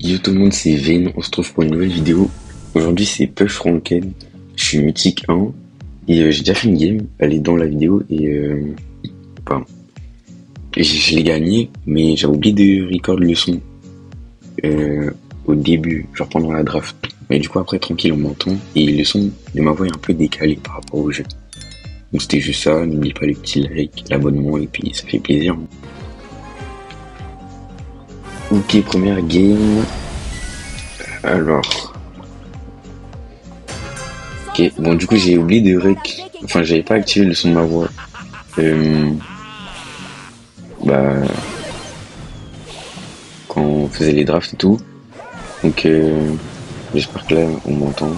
Yo tout le monde, c'est Vayne, on se trouve pour une nouvelle vidéo. Aujourd'hui c'est Push Ranked, je suis mythique 1 et j'ai déjà fait une game, elle est dans la vidéo enfin, je l'ai gagné mais j'ai oublié de record le son au début, genre pendant la draft. Mais du coup après tranquille on m'entend et le son de ma voix est un peu décalé par rapport au jeu. Donc c'était juste ça, n'oubliez pas le petit like, l'abonnement et puis ça fait plaisir. Ok, première game. Alors, ok, bon du coup j'ai oublié de enfin j'avais pas activé le son de ma voix. Euh, bah quand on faisait les drafts et tout. Donc j'espère que là on m'entend.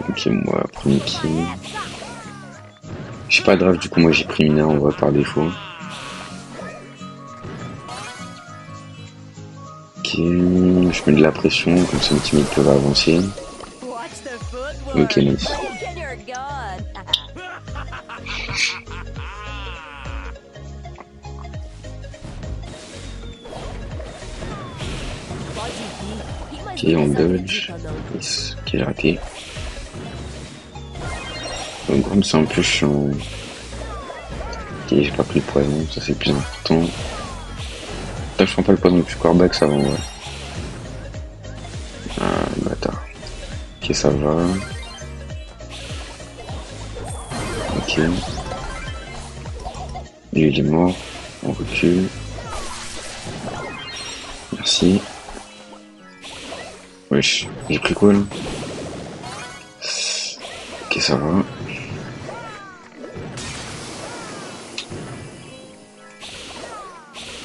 Ok, moi premier kill. Je suis pas draft, du coup moi j'ai pris Mina en vrai par défaut. Ok, je mets de la pression, comme ça mes teammates peuvent avancer. Ok, nice. Ok, on dodge. Yes. Ok, j'ai raté. Donc comme c'est un peu chiant. Ok, j'ai pas pris le poison, ça c'est le plus important. Là, je prends pas le poison depuis quarterback, ça va, ouais. Ah, bâtard. Ok, ça va. Ok. Lui, il est mort. On recule. Merci. Wesh, j'ai pris quoi, là? Ok, ça va.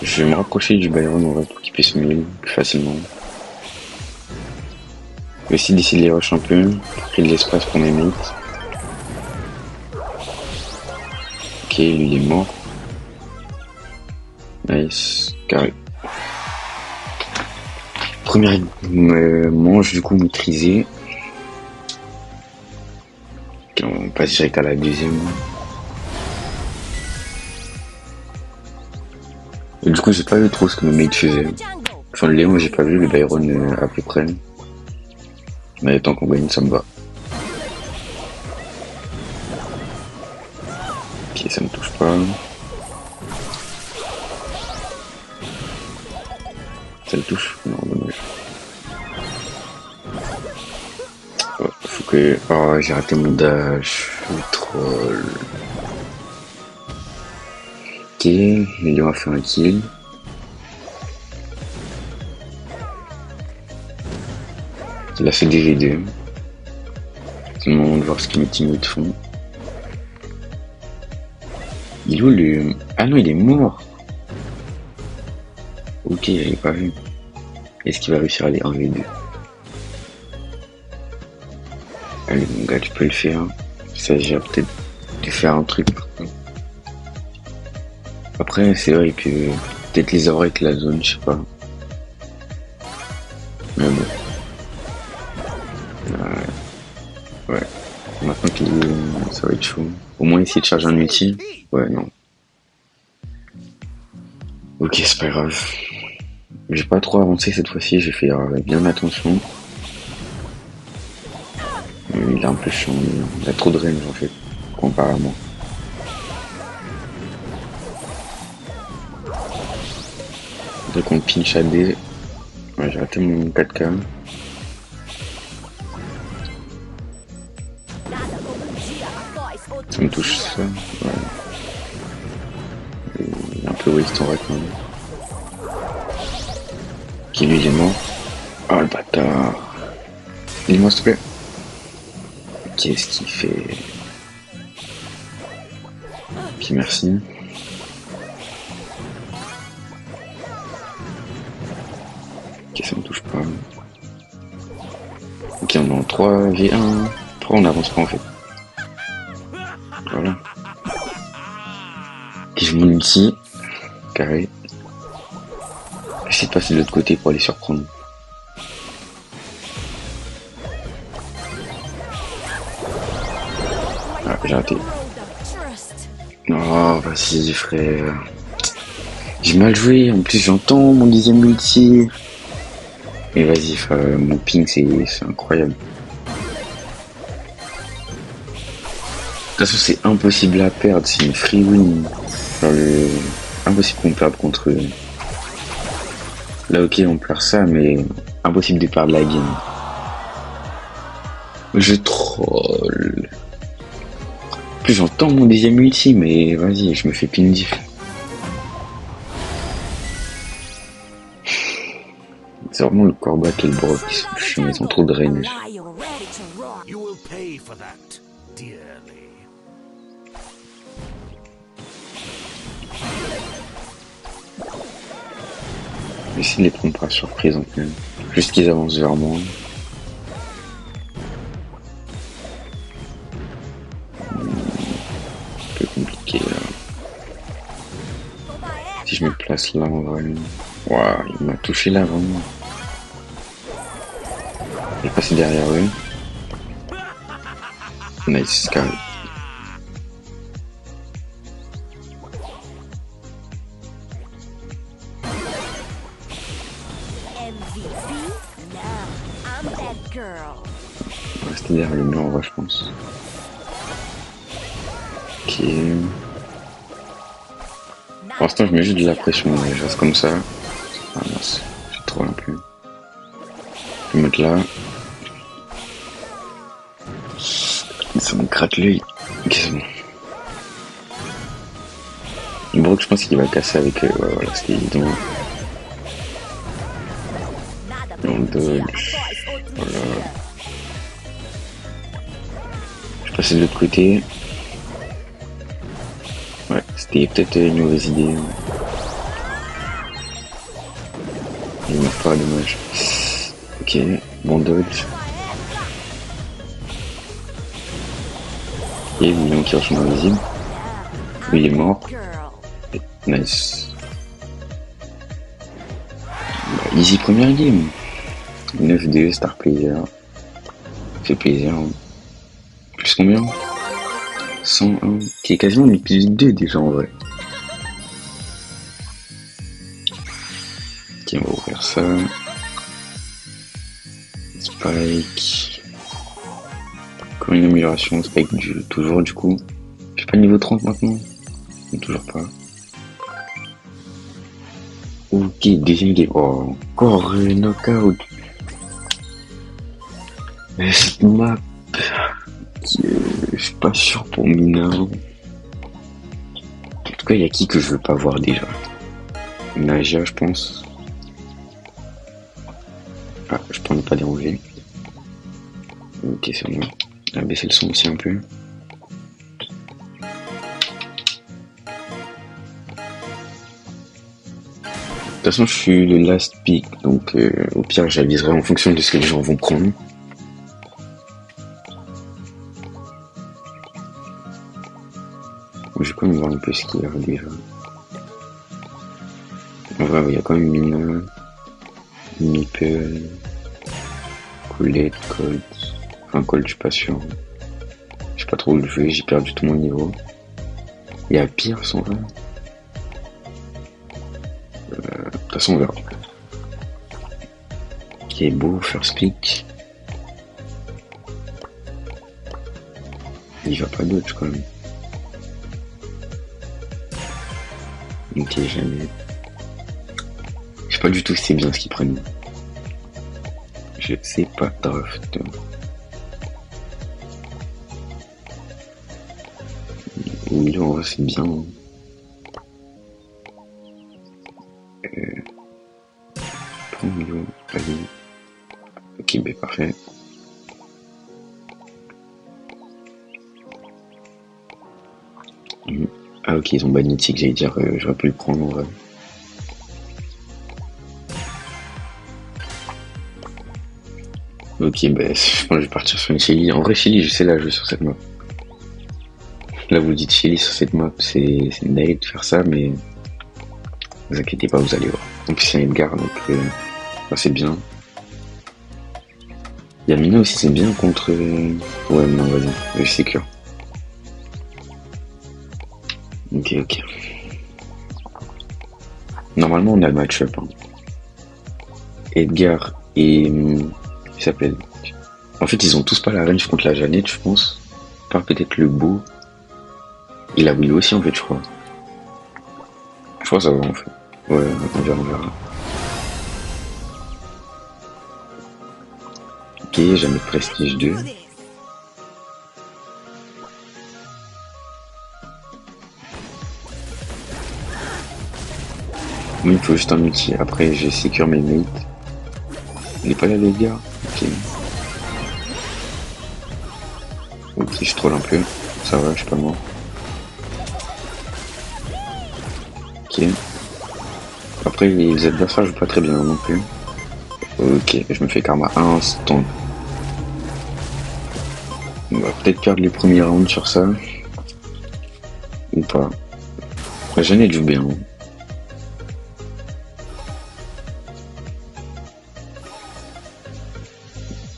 Je vais me rapprocher du Byron, en vrai, pour qu'il puisse me heal plus facilement. Je vais essayer d'essayer de les rush un peu, pour créer de l'espace pour mes mates. Ok, lui, il est mort. Nice. Carré. Première manche, du coup, maîtrisée. Ok, on passe direct à la deuxième. Et du coup, j'ai pas vu trop ce que mes mates faisaient. Enfin, le Léon, j'ai pas vu, le Byron à peu près. Mais tant qu'on gagne, ça me va. Ok, ça me touche pas. Ça le touche? Non, dommage. Oh, faut que... Oh, j'ai raté mon dash. Le troll. Ok, le Léon a fait un kill. Il a fait des V2. C'est le moment de voir ce que mes teammates font. Il est où le... Ah non, il est mort. Ok, j'avais pas vu. Est-ce qu'il va réussir à aller 1v2? Allez mon gars, tu peux le faire. Il s'agira peut-être de faire un truc. Après, c'est vrai que peut-être les avoir avec la zone, je sais pas. Mais bon. Ouais. Maintenant qu'il ça va être chaud. Au moins essayer de charger un ulti. Ouais, non. Ok, c'est pas grave. J'ai pas trop avancé cette fois-ci, j'ai fait bien attention. Il est un peu chiant, il a trop de range en fait, comparé à moi. Dès qu'on pinch à D, ouais, j'ai raté mon 4K. Ça me touche ça, ouais. Il est un peu waste en vrai quand même. Qui lui il est mort. Oh le bâtard. Dis-moi s'il te plaît. Qu'est-ce qu'il fait? Puis merci. Ok, ça me touche pas. Ok, on est en 3v1. Pourquoi on n'avance pas en fait? Voilà. Ok, je monte ici. Carré. J'essaie de passer de l'autre côté pour aller surprendre. Ah, j'ai raté. Oh, vas-y frère. J'ai mal joué, en plus j'entends mon deuxième ulti. Mais vas-y, mon ping c'est incroyable. De toute façon c'est impossible à perdre, c'est une free win. Genre impossible qu'on perde contre eux. Là ok on perd ça mais impossible de perdre la game. Je troll. En plus j'entends mon deuxième ulti mais vas-y je me fais ping diff. C'est vraiment le Corbat et le Brock ils ont trop de range. J'essaie de les prendre par surprise en fait. Juste qu'ils avancent vers moi. Un peu compliqué là. Si je me place là en vrai. Waouh, il m'a touché là vraiment. Il est passé derrière eux. Nice sky. On va rester derrière le mur en vrai je pense. Ok. Pour l'instant je mets juste de la pression, je reste comme ça. Ah mince, j'ai trop un peu. Je vais mettre là. Ça me gratte l'œil. Ok c'est bon. Le Brock je pense qu'il va casser avec ouais voilà c'était évident. On dodge. Voilà. Je passe de l'autre côté. Ouais, c'était peut-être une mauvaise idée. Il meurt pas, dommage. Ok, bon dodge. Et Lyon qui rejoint invisible. Il est mort. Nice. Bah, easy première game. 9-2, star player. Fait plaisir. Hein. Plus combien 101. Qui est quasiment une plus 2 déjà en vrai. Ok, on va ouvrir ça. Spike. Encore une amélioration. Spike toujours du coup. Je suis pas niveau 30 maintenant. Non, toujours pas. Ok, deuxième game. Oh, encore knockout. Mais cette map, je suis pas sûr pour Mina. En tout cas, il y a qui que je veux pas voir déjà. Naja, je pense. Ah, je peux ne pas déranger. Ok, c'est bon. On va baisser le son aussi un peu. De toute façon, je suis le last pick, donc au pire, j'aviserai en fonction de ce que les gens vont prendre. Je vais quand même voir un peu ce qu'il y a déjà. En vrai, il y a quand même Mina, Meeple, Colette, Colt. Enfin, Colt, je suis pas sûr. Je sais pas trop où le jouer, j'ai perdu tout mon niveau. Il y a pire, sans vrai. De toute façon, on verra. Qui est beau, first pick. Il va pas dodge quand même. Ok, jamais. Je sais pas du tout si c'est bien ce qu'ils prennent. Je sais pas, draft. Oui, en vrai, c'est bien. Prends Milo, allez. Ok, bah parfait. Ah ok, ils ont banni Tic, j'allais dire, j'aurais pu le prendre en vrai. Ok, bah je pense que je vais partir sur une Shelly. En vrai, Shelly, je sais la jouer sur cette map. Là, vous dites Shelly sur cette map, c'est une dingue de faire ça, mais ne vous inquiétez pas, vous allez voir. En plus, c'est un Edgar, donc c'est bien. Yamina aussi, c'est bien contre... Ouais, non, vas-y, je sécure. Ok, ok. Normalement, on a le match-up, hein. Edgar et... il s'appelle... En fait, ils ont tous pas la range contre la Jeannette, je pense. Par peut-être le beau. Et la Willow aussi, en fait, je crois. Je crois que ça va, en fait. Ouais, on verra, on verra. Ok, jamais de prestige 2. Moi, il faut juste un outil. Après, j'ai secure mes mates. Il est pas là, les gars. Ok. Ok, je troll un peu. Ça va, je suis pas mort. Ok. Après, les adversaires jouent pas très bien non plus. Ok, je me fais karma instant. On va peut-être perdre les premiers rounds sur ça. Ou pas. La Jeannette joue bien.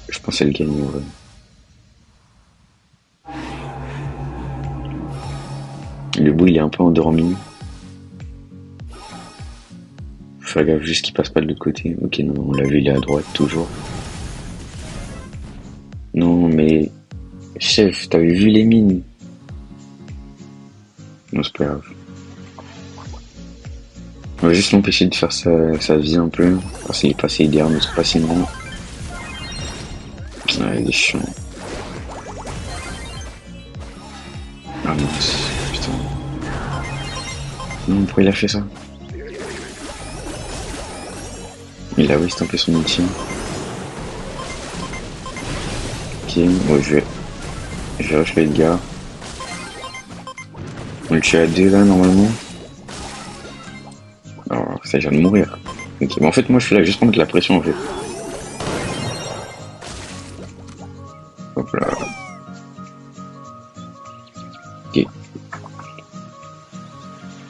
Je pense qu'elle gagne en vrai. Le bout il est un peu endormi. Faut faire gaffe juste qu'il passe pas de l'autre côté. Ok, non, on l'a vu, il est à droite toujours. Non, mais... Chef, t'avais vu les mines? Non, c'est pas grave. On va juste l'empêcher de faire sa vie un peu. Parce qu'il est passé derrière notre facilement. Ouais, il est chiant. Ah mince, putain. Non, pourquoi il a fait ça? Il a waste un peu son ultime. Ok, ouais, je vais rush le Edgar. On le tue à 2 là normalement. Alors ça vient de mourir. Ok, mais en fait moi je suis là juste pour mettre la pression en fait. Hop là. Ok.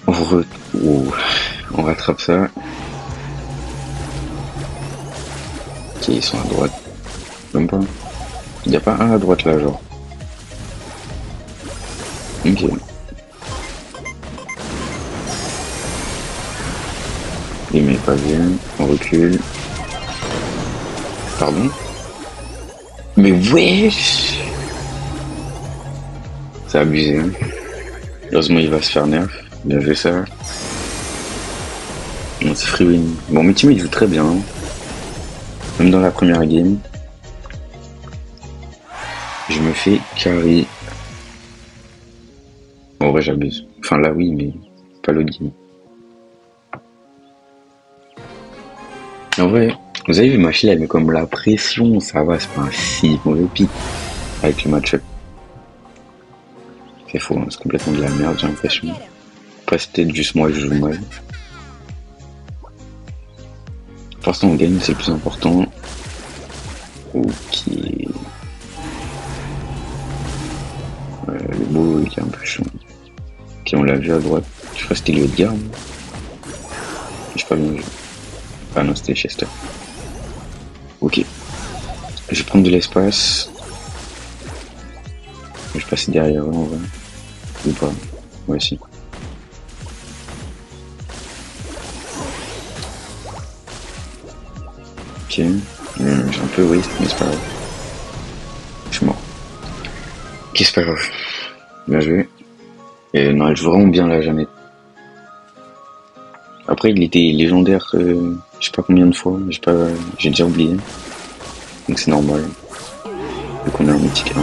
Oh, on rattrape ça. Ok, ils sont à droite. Même pas. Il n'y a pas un à droite là genre. Ok. Il met pas bien. On recule. Pardon? Mais wesh! C'est abusé, hein. Heureusement il va se faire nerf. Bien joué ça. Non, c'est free win. Bon, mes teammates jouent très bien, hein. Même dans la première game. Je me fais carry. En vrai, j'abuse. Enfin, là, oui, mais pas l'autre game. En vrai, vous avez vu, ma fille, elle met comme la pression. Ça va, c'est pas un si mauvais pic avec le match-up. C'est faux, hein, c'est complètement de la merde, j'ai l'impression. Après, c'est peut-être juste moi, je joue mal. Pour l'instant, on gagne, c'est le plus important. Ok. Le beau, il est un peu chaud. Ok, on l'a vu à droite. Je crois que c'était le Edgar. Je sais pas bien vu. Ah non, c'était Chester. Ok. Je vais prendre de l'espace. Je vais passer derrière eux en vrai. Ou pas. Ouais, si. Ok. J'ai un peu waste, mais c'est pas grave. Je suis mort. Ok, c'est pas grave. Bien joué. Et non, elle joue vraiment bien la Jeannette. Après, il était légendaire, je sais pas combien de fois, j'ai déjà oublié. Donc c'est normal. Vu qu'on est en mythique 1.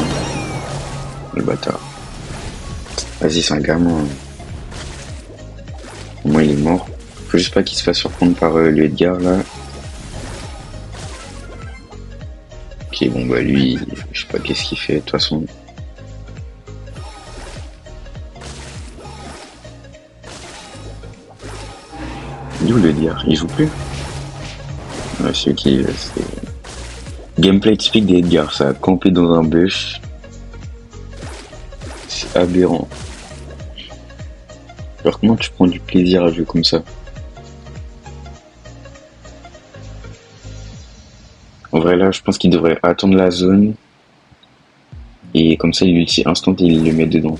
Le bâtard. Vas-y, c'est un gamin. Au moins, il est mort. Faut juste pas qu'il se fasse surprendre par le Edgar, là. Ok, bon, bah lui, je sais pas qu'est-ce qu'il fait, de toute façon. D'où le Edgar? Il joue plus? Ouais, c'est qui, c'est... Gameplay typique des Edgar, ça a campé dans un bush. C'est aberrant. Alors comment tu prends du plaisir à jouer comme ça? En vrai là, je pense qu'il devrait attendre la zone. Et comme ça, il ulti instant et il le met dedans.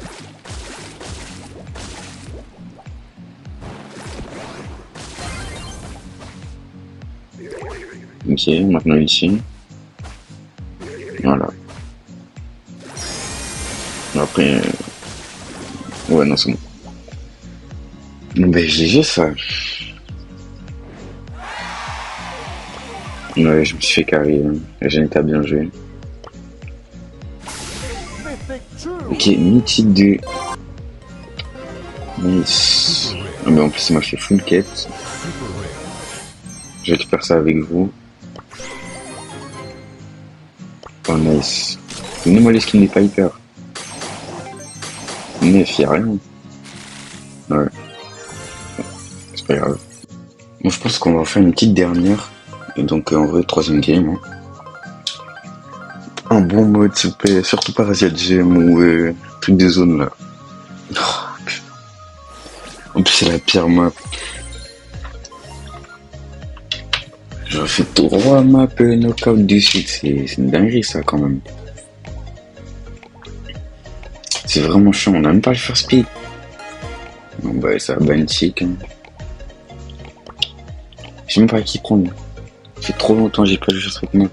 Ok, maintenant ici. Voilà. Après, ouais, non, c'est bon. Bon, ben, GG ça. Ouais, je me suis fait carry. J'ai bien joué. Ok, mythique 2. Nice. Ah, mais en plus, ça m'a fait full quête. Je récupère ça avec vous. Oh, nice. Donnez-moi les skins des Piper. Neuf, y'a rien. Ouais, c'est pas grave. Bon, je pense qu'on va faire une petite dernière. Et donc, en vrai, troisième game. Hein. Un bon mode, s'il vous plaît. Surtout pas Raziel Gem ou truc de zone là. Oh, putain. En plus, c'est la pire map. J'aurais fait 3 maps knockout de suite. C'est une dinguerie ça quand même. C'est vraiment chiant. On a même pas le first pick. Bon, bah, ça va ban chic. Hein. Je sais même pas à qui prendre. Ça fait trop longtemps que j'ai pas joué sur cette map.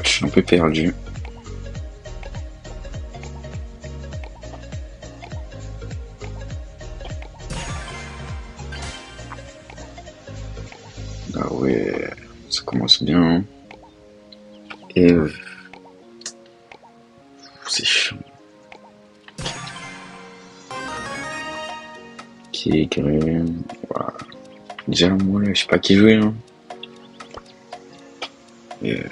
Je suis un peu perdu. Ah ouais, ça commence bien. Hein. Et c'est chiant. Qui est gré. Voilà. Déjà moi là, je sais pas qui jouer. Hein. Et,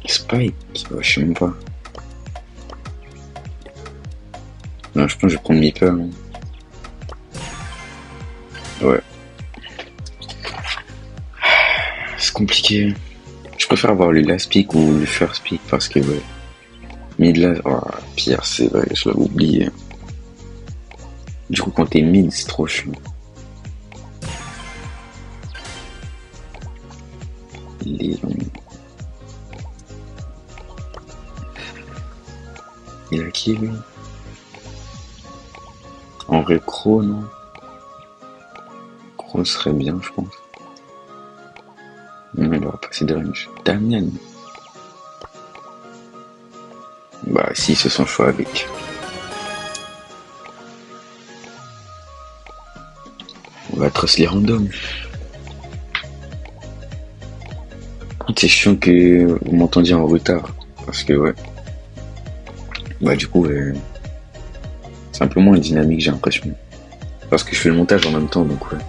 Spike, ouais, je sais même pas. Non, je pense que je vais prendre Meeple. Hein. Ouais. C'est compliqué. Je préfère avoir le last pick ou le first pick parce que ouais. Mid là, oh, pire, c'est vrai, je l'avais oublié. Du coup, quand t'es mid, c'est trop chiant. Il est long. Il a qui lui? En vrai, Crow, non? Crow serait bien, je pense. Non, il aura passé de range. Damien. Bah, si, c'est son choix avec. On va trust les randoms. C'est chiant que vous m'entendiez en retard. Parce que, ouais. Bah, du coup, c'est un peu moins dynamique, j'ai l'impression. Parce que je fais le montage en même temps, donc, ouais.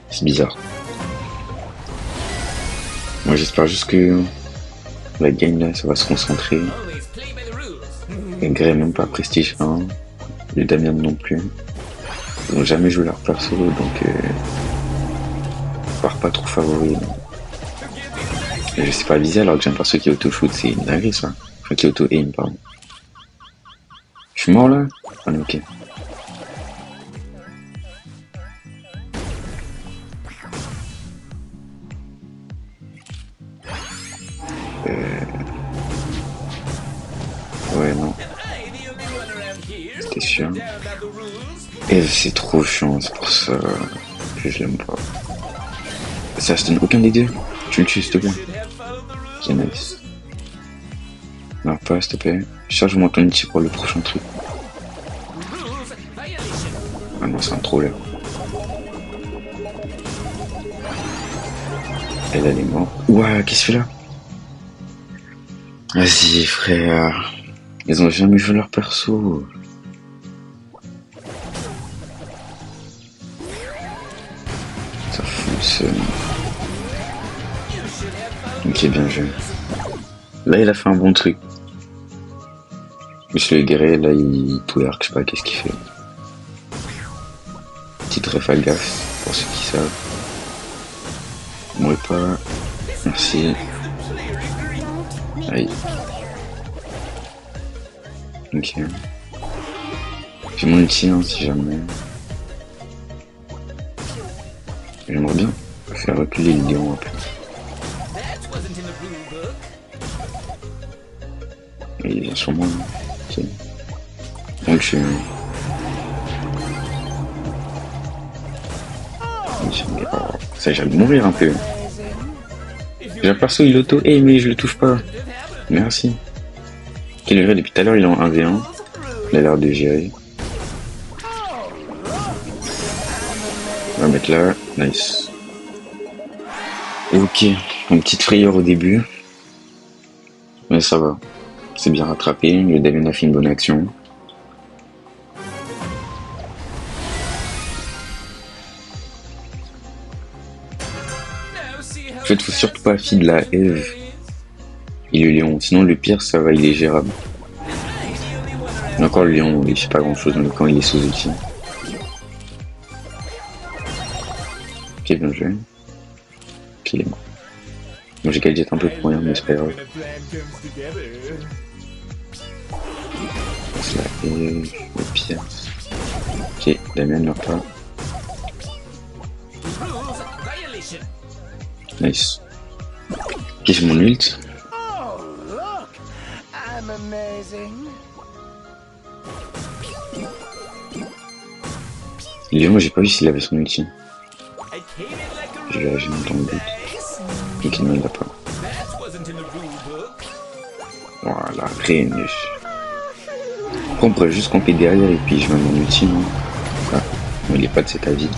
C'est bizarre. Moi, j'espère juste que la game, là, ça va se concentrer. Et Grey, même pas Prestige 1. Les Damien non plus. Ils n'ont jamais joué leur perso, donc je pars pas trop favori. Et je sais pas viser alors que j'ai un perso qui auto-shoot, c'est une dinguerie ça. Enfin, qui auto-aim, pardon. Je suis mort là? Ah non, ok. Ouais, non. C'était sûr. Et c'est trop chiant, c'est pour ça que je l'aime pas. Ça se donne aucun des deux. Tu le tues, s'il te plaît. Ok, nice. Non, pas, s'il te plaît. Charge-moi ton outil pour le prochain truc. Ah non, c'est un troller. Elle est morte. Ouah, qu'est-ce que tu fais là? Vas-y, frère. Ils ont jamais joué leur perso. Ça fout le seum. Ok, bien joué. Là, il a fait un bon truc. Monsieur le guerrier, là, il twerk, je sais pas qu'est-ce qu'il fait. Petite ref à gaffe, pour ceux qui savent. Mourrez pas. Merci. Aïe. Ok. J'ai mon ulti, hein, si jamais. J'aimerais bien faire reculer le lion un peu. Et il vient sur moi. Ok. On le tue. Oh, ça, j'ai de mourir un peu. J'ai un perso, il auto. Eh, mais je le touche pas. Merci. Quel est vrai, depuis tout à l'heure, il est en 1v1. Il a l'air de gérer. On va mettre là. Nice. Ok. Une petite frayeur au début. Mais ça va. C'est bien rattrapé. Le Damien a fait une bonne action. En fait, faut surtout pas feed la Eve et le lion. Sinon, le pire, ça va, il est gérable. Mais encore, le lion, il fait pas grand chose, même quand il est sous outil. Ok, bien joué. Ok, il est mort. Bon, j'ai gadget un peu pour rien, mais c'est pas grave. C'est la Eve, le pire. Ok, Damien ne meurt pas. Nice. Ok, j'ai mon ult. Léon, j'ai pas vu s'il avait son ulti. Je vais agir dans le but. Ok, non, il l'a pas. Voilà, reine. Après, on pourrait juste camper derrière et puis je mets mon ulti, non? Ah, non, il est pas de cet avis.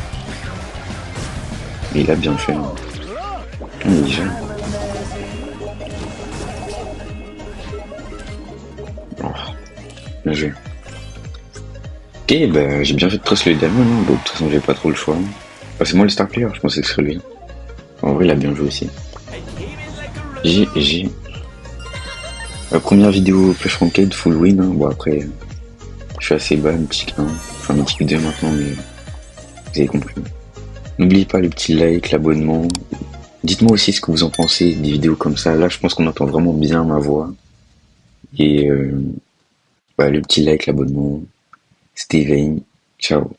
Mais il a bien fait. Non, il est jeune. Oh, bien joué. Ok, bah j'ai bien fait de trust le Damien, hein. Bon, de toute façon, j'ai pas trop le choix. Bah, c'est moi le star player, je pensais que ce serait lui. En vrai, il a bien joué aussi. J'ai. La première vidéo Push Ranked, full win. Hein. Bon, après, je suis assez bas, mythique 1. Enfin, mythique 2 maintenant, mais vous avez compris. N'oubliez pas le petit like, l'abonnement. Dites-moi aussi ce que vous en pensez des vidéos comme ça. Là, je pense qu'on entend vraiment bien ma voix. Et bah, le petit like, l'abonnement. C'était Vein. Ciao.